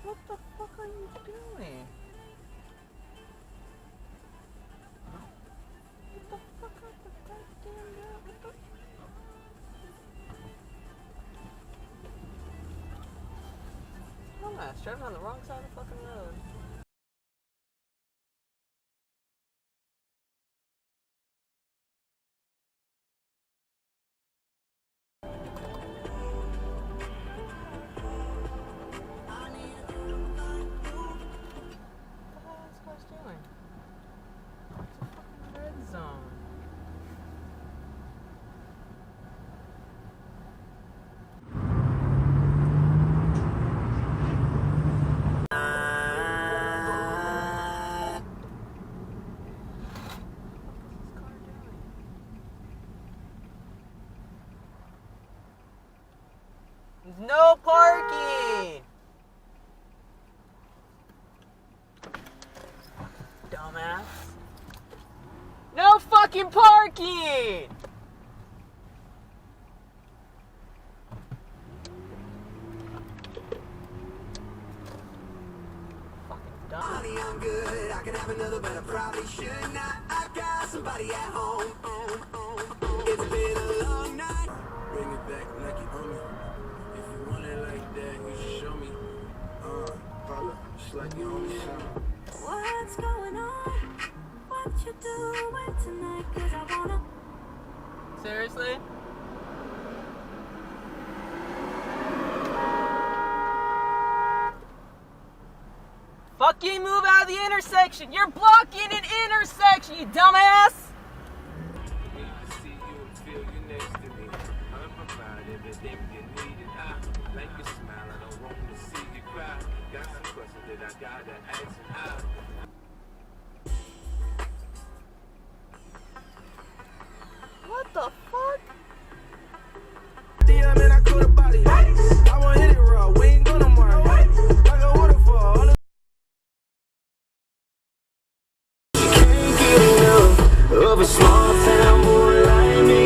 What the fuck are you doing? What the fuck are the goddamn hell? What the... Dumbass, driving on the wrong side of the fucking road. There's no parking! Dumbass. No fucking parking! Fucking dumb. Honey, I'm good. I can have another, but I probably should not. I've got somebody at home. It's been a long night. Bring it back like you own me. If you want it like that, you should show me. Holla, just like you own me. What's going on? What you doing tonight? 'Cause I wanna. Seriously? Fucking move out of the intersection! You're blocking an intersection, you dumbass! Need to see you and feel you next to me. I'm provided everything you need, and I like your smile. I don't want to see you cry. Got some questions that I gotta ask, and What the fuck? damn, man, I caught a body. I wanna hit it raw. We ain't gonna mark. Like a waterfall. Of a small town boy like me,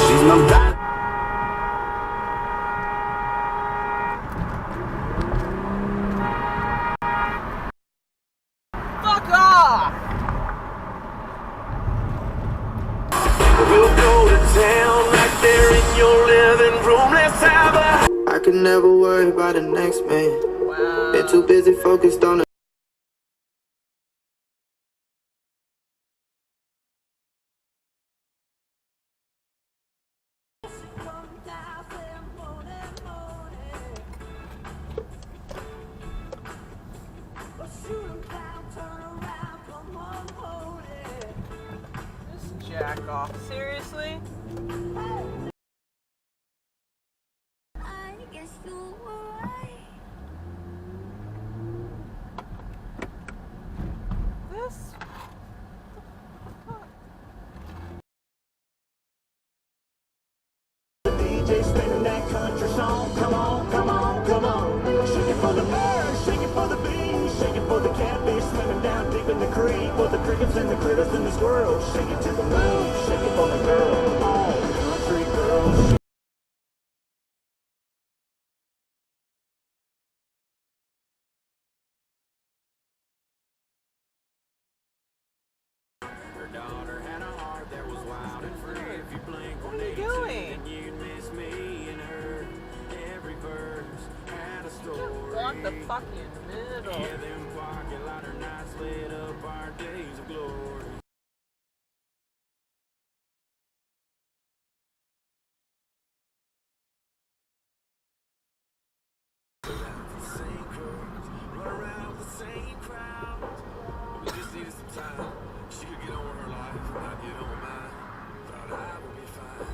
she's my body. Fuck off! We'll go to town right there in your living room. Let's have a. I could never worry about the next man. Wow. Been too busy focused on the. This jack off. Seriously? I guess you were right. This? DJ spinning that country song. Come on, come on, come on. Shake it for the birds, shake it for the bees, shake it for the catfish swimming down deep in the creek. For the crickets and the critters and the squirrels. Shake it to the moon, shake it for the girls. All country girls. Her daughter had a heart that was wild and free. If you blink What on are you 82, doing? then you'd miss me and her. Every verse had a story. Block the fucking middle. Yeah, them parking lot nights lit up our days of glory. Run around with the same crowd. We just needed some time. She could get on with her life, and I'd get on mine. Thought I would be fine.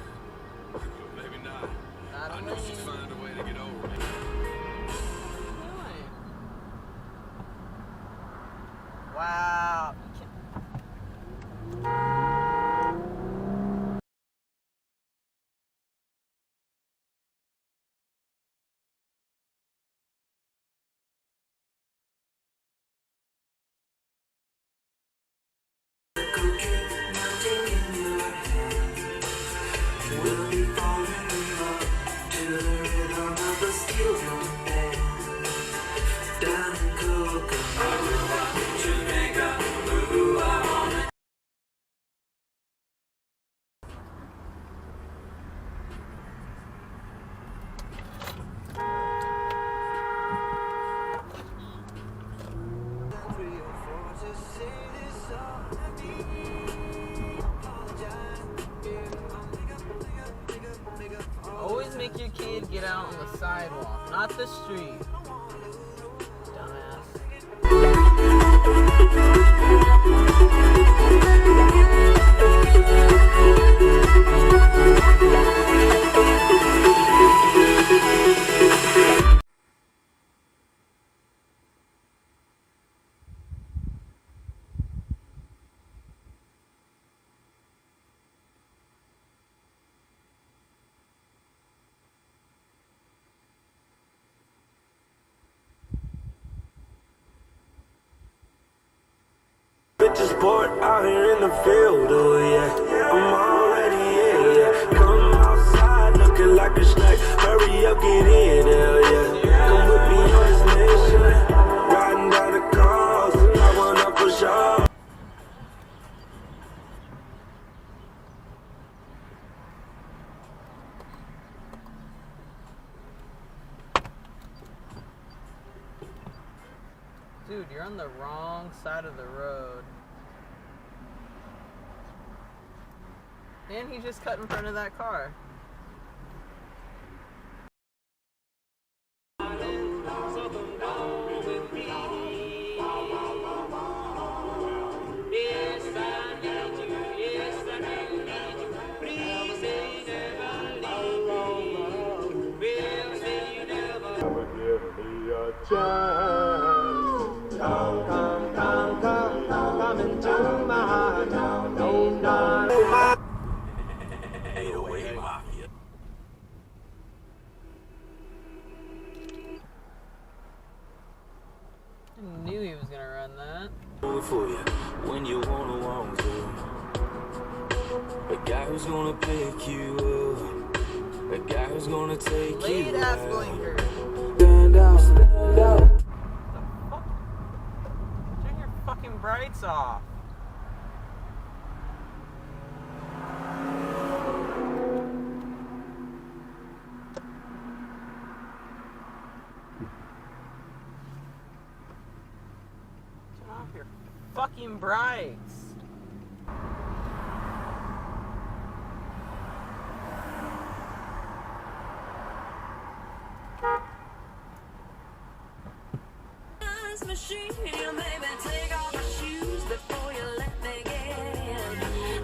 Maybe not. I know she'd find a way to get over me. Wow. We'll be falling in love to the rhythm of the steel drum band. get out on the sidewalk, not the street. Dumbass. Bitches bored out here in the field, oh yeah. I'm already in, yeah. Come outside looking like a snack. Hurry up, get in, hell yeah. Come with me on this mission. Riding down the coast, I wanna push off. Dude, you're on the wrong side of the road. And he just cut in front of that car. I knew he was gonna run that. For you when you want to. A guy who's gonna pick you up. A guy who's gonna take Late you ass out. blinker. Stand out, stand out. The fuck? Turn your fucking brights off. Turn off your fucking brights. Machine, baby, take off your shoes before you let me get in.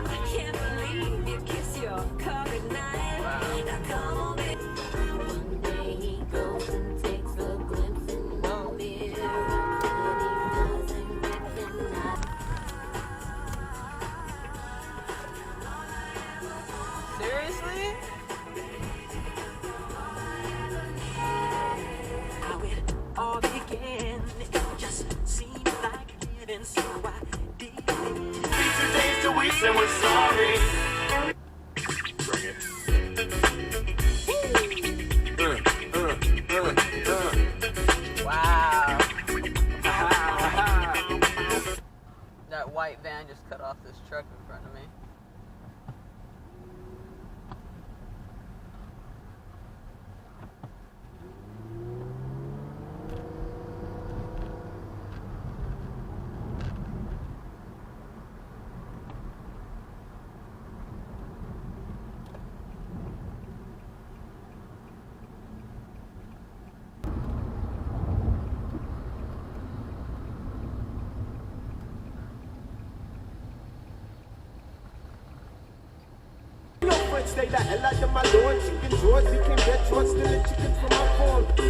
I can't believe you kiss your car goodnight. Now come on, baby. One day he goes and takes a glimpse in the mirror, and he doesn't recognize. Seriously? How it all began, it just seemed like giving, so I did it. 2 days till we say we're sorry. Bring it. Wow. That white van just cut off this truck in front of me. Stay the hell out of my lawn. Chicken drawers became dead drawers, stealing chickens from my farm. I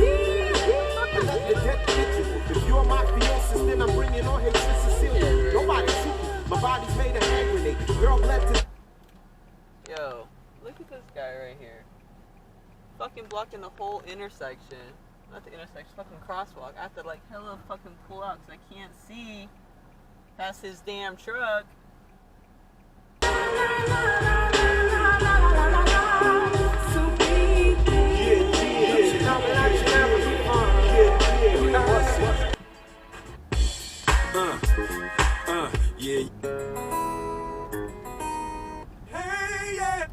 love your dead bitches. If you're my fiancé, then I'm bringing on hatred to Cecilia. Nobody shoot me. My body's made a hand grenade. Girl bled to. Yo, look at this guy right here. Fucking blocking the whole intersection. Not the intersection, fucking crosswalk. I have to like hella fucking pull out because I can't see past his damn truck. Yeah. Hey, yeah.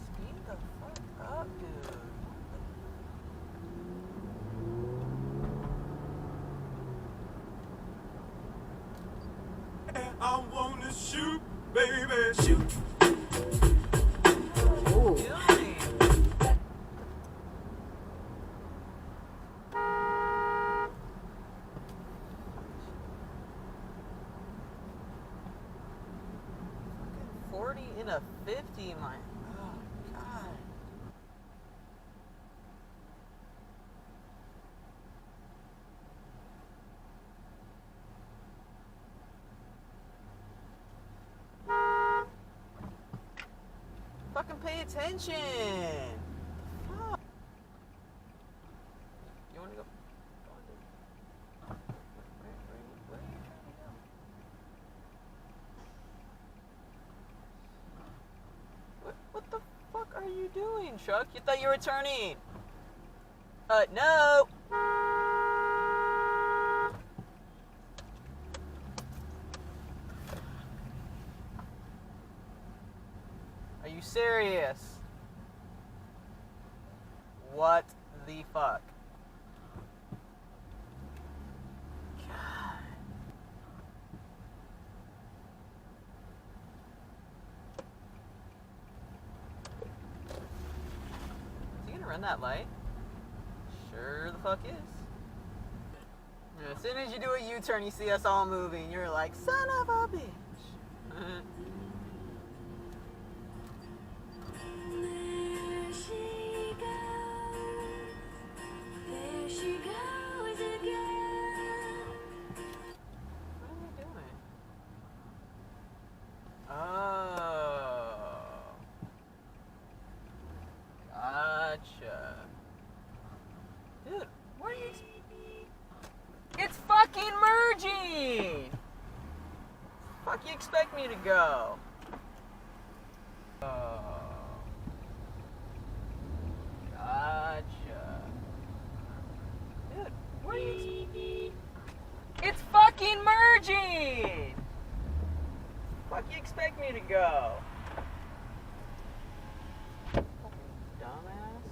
Speed the fuck up, dude. I wanna shoot, baby. Shoot. Ooh. Fucking 40 in a 50, my. Oh, God. Fucking pay attention. Fuck. You wanna go? Where are you trying to go? What the fuck are you doing, Chuck? You thought you were turning? No. Are you serious? What the fuck? God. Is he gonna run that light? Sure the fuck is. As soon as you do a U-turn, you see us all moving. You're like, son of a bitch. There she goes. There she goes again. What are we doing? Oh. Gotcha. Dude, what are you... It's fucking merging! Fuck you expect me to go? Oh. Gotcha. Dude, what are you... It's fucking merging! Fuck you expect me to go? Fucking dumbass.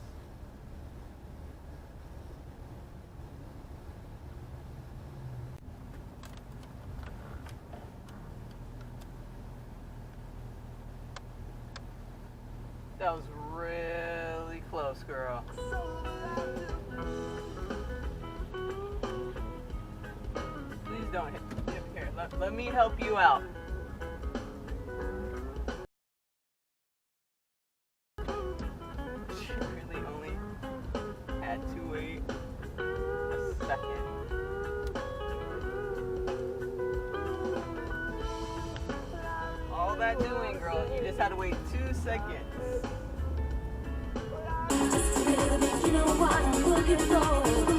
That was really close, girl. Please don't hit. Here, let me help you out. She really only had to wait a second. All that doing, girl, you just had to wait 2 seconds. Just a little bit, you know what I'm looking for.